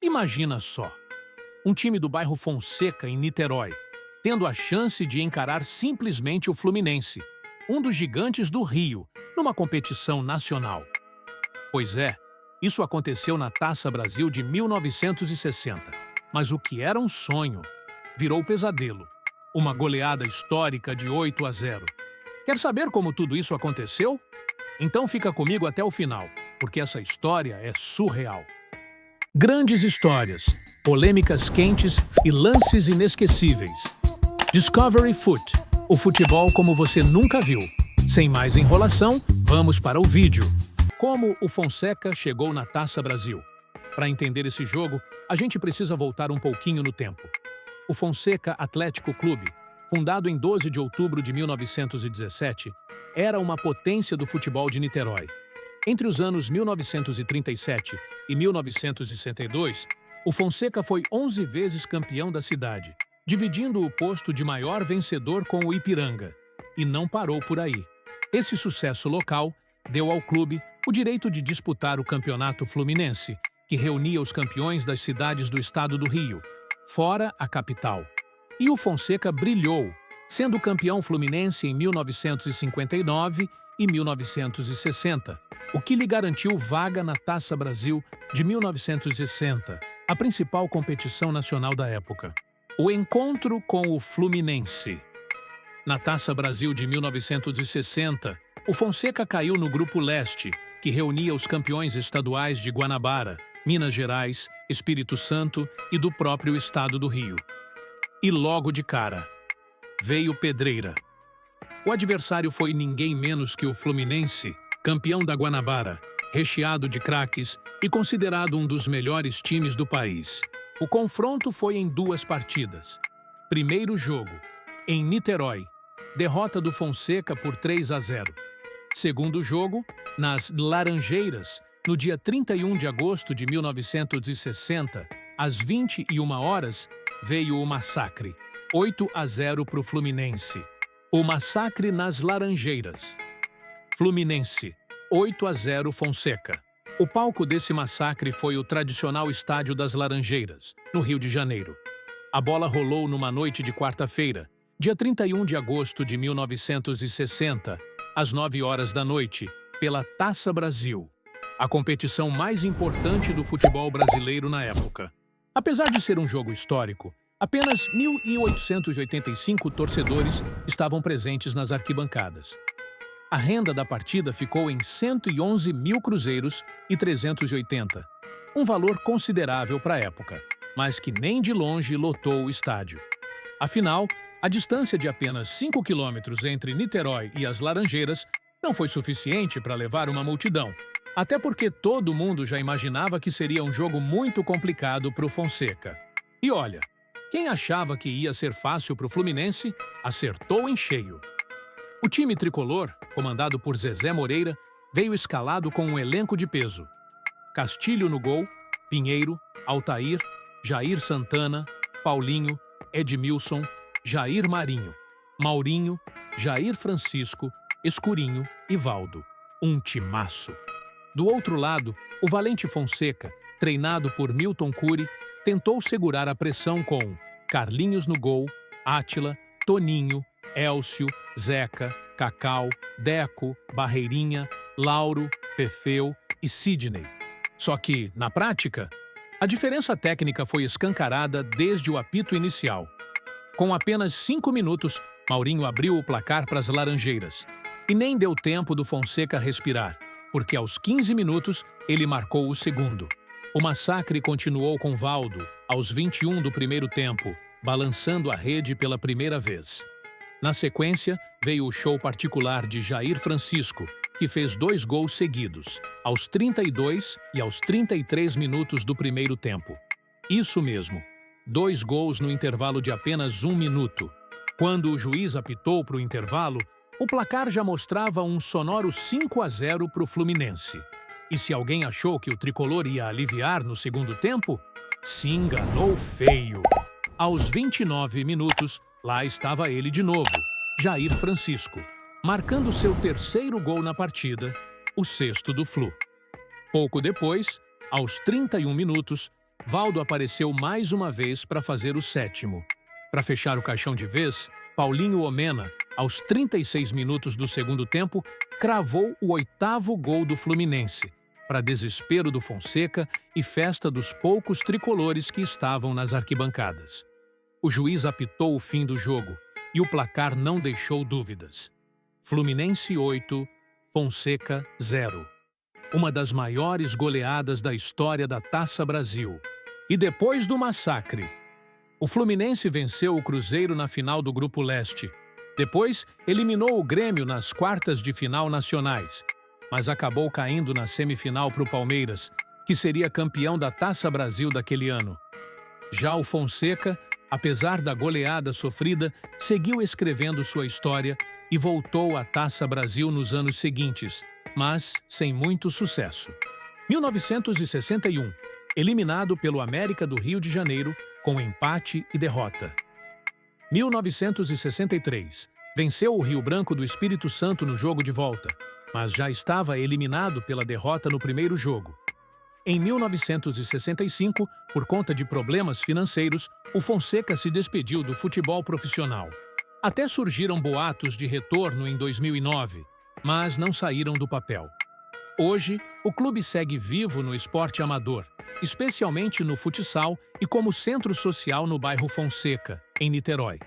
Imagina só, um time do bairro Fonseca, em Niterói, tendo a chance de encarar simplesmente o Fluminense, um dos gigantes do Rio, numa competição nacional. Pois é, isso aconteceu na Taça Brasil de 1960. Mas o que era um sonho virou pesadelo. Uma goleada histórica de 8-0. Quer saber como tudo isso aconteceu? Então fica comigo até o final, porque essa história é surreal. Grandes histórias, polêmicas quentes e lances inesquecíveis. Discovery Foot, o futebol como você nunca viu. Sem mais enrolação, vamos para o vídeo. Como o Fonseca chegou na Taça Brasil? Para entender esse jogo, a gente precisa voltar um pouquinho no tempo. O Fonseca Atlético Clube, fundado em 12 de outubro de 1917, era uma potência do futebol de Niterói. Entre os anos 1937 e 1962, o Fonseca foi 11 vezes campeão da cidade, dividindo o posto de maior vencedor com o Ipiranga. E não parou por aí. Esse sucesso local deu ao clube o direito de disputar o Campeonato Fluminense, que reunia os campeões das cidades do estado do Rio, fora a capital. E o Fonseca brilhou, sendo campeão fluminense em 1959 e 1960, o que lhe garantiu vaga na Taça Brasil de 1960, a principal competição nacional da época. O encontro com o Fluminense. Na Taça Brasil de 1960, o Fonseca caiu no Grupo Leste, que reunia os campeões estaduais de Guanabara, Minas Gerais, Espírito Santo e do próprio estado do Rio. E logo de cara, veio pedreira. O adversário foi ninguém menos que o Fluminense, campeão da Guanabara, recheado de craques e considerado um dos melhores times do país. O confronto foi em 2 partidas. Primeiro jogo, em Niterói, derrota do Fonseca por 3-0. Segundo jogo, nas Laranjeiras, no dia 31 de agosto de 1960, às 21 horas, veio o massacre. 8-0 para o Fluminense. O massacre nas Laranjeiras. Fluminense, 8-0 Fonseca. O palco desse massacre foi o tradicional Estádio das Laranjeiras, no Rio de Janeiro. A bola rolou numa noite de quarta-feira, dia 31 de agosto de 1960, às 9 horas da noite, pela Taça Brasil, a competição mais importante do futebol brasileiro na época. Apesar de ser um jogo histórico, apenas 1.885 torcedores estavam presentes nas arquibancadas. A renda da partida ficou em 111 mil cruzeiros e 380, um valor considerável para a época, mas que nem de longe lotou o estádio. Afinal, a distância de apenas 5 quilômetros entre Niterói e as Laranjeiras não foi suficiente para levar uma multidão, até porque todo mundo já imaginava que seria um jogo muito complicado para o Fonseca. E olha, quem achava que ia ser fácil para o Fluminense, acertou em cheio. O time tricolor, comandado por Zezé Moreira, veio escalado com um elenco de peso. Castilho no gol, Pinheiro, Altair, Jair Santana, Paulinho, Edmilson, Jair Marinho, Maurinho, Jair Francisco, Escurinho e Valdo. Um timaço. Do outro lado, o valente Fonseca, treinado por Milton Cury, tentou segurar a pressão com Carlinhos no gol, Átila, Toninho, Élcio, Zeca, Cacau, Deco, Barreirinha, Lauro, Fefeu e Sidney. Só que, na prática, a diferença técnica foi escancarada desde o apito inicial. Com apenas 5 minutos, Maurinho abriu o placar para as Laranjeiras. E nem deu tempo do Fonseca respirar, porque aos 15 minutos ele marcou o segundo. O massacre continuou com Valdo, aos 21 do primeiro tempo, balançando a rede pela primeira vez. Na sequência, veio o show particular de Jair Francisco, que fez 2 gols seguidos, aos 32 e aos 33 minutos do primeiro tempo. Isso mesmo, 2 gols no intervalo de apenas 1 minuto. Quando o juiz apitou para o intervalo, o placar já mostrava um sonoro 5-0 para o Fluminense. E se alguém achou que o tricolor ia aliviar no segundo tempo, se enganou feio. Aos 29 minutos, lá estava ele de novo, Jair Francisco, marcando seu terceiro gol na partida, o sexto do Flu. Pouco depois, aos 31 minutos, Valdo apareceu mais uma vez para fazer o 7º. Para fechar o caixão de vez, Paulinho Omena, aos 36 minutos do segundo tempo, cravou o 8º gol do Fluminense, para desespero do Fonseca e festa dos poucos tricolores que estavam nas arquibancadas. O juiz apitou o fim do jogo e o placar não deixou dúvidas. Fluminense 8, Fonseca 0. Uma das maiores goleadas da história da Taça Brasil. E depois do massacre, o Fluminense venceu o Cruzeiro na final do Grupo Leste. Depois, eliminou o Grêmio nas quartas de final nacionais, mas acabou caindo na semifinal para o Palmeiras, que seria campeão da Taça Brasil daquele ano. Já o Fonseca, apesar da goleada sofrida, seguiu escrevendo sua história e voltou à Taça Brasil nos anos seguintes, mas sem muito sucesso. 1961, eliminado pelo América do Rio de Janeiro, com empate e derrota. 1963, venceu o Rio Branco do Espírito Santo no jogo de volta, mas já estava eliminado pela derrota no primeiro jogo. Em 1965, por conta de problemas financeiros, o Fonseca se despediu do futebol profissional. Até surgiram boatos de retorno em 2009, mas não saíram do papel. Hoje, o clube segue vivo no esporte amador, especialmente no futsal e como centro social no bairro Fonseca, em Niterói.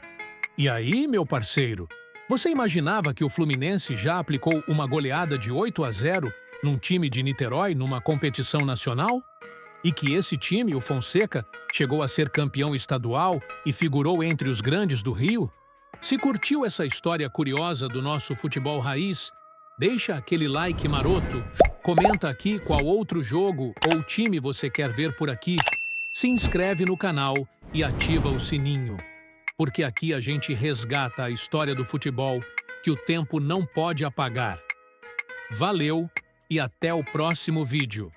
E aí, meu parceiro, você imaginava que o Fluminense já aplicou uma goleada de 8-0 num time de Niterói numa competição nacional? E que esse time, o Fonseca, chegou a ser campeão estadual e figurou entre os grandes do Rio? Se curtiu essa história curiosa do nosso futebol raiz, deixa aquele like maroto, comenta aqui qual outro jogo ou time você quer ver por aqui, se inscreve no canal e ativa o sininho, porque aqui a gente resgata a história do futebol que o tempo não pode apagar. Valeu e até o próximo vídeo.